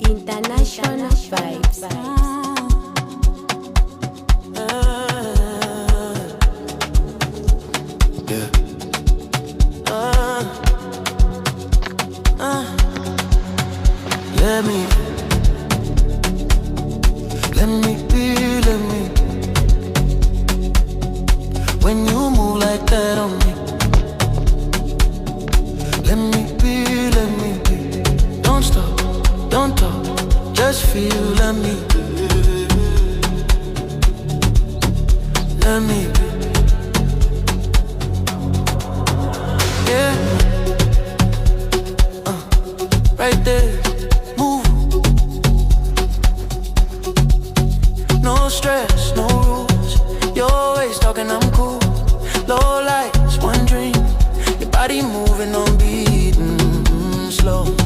International vibes. Yeah. Let me be, let me. When you move like that on me, let me be, let me be. Don't stop, don't talk, just feel, let me. Let me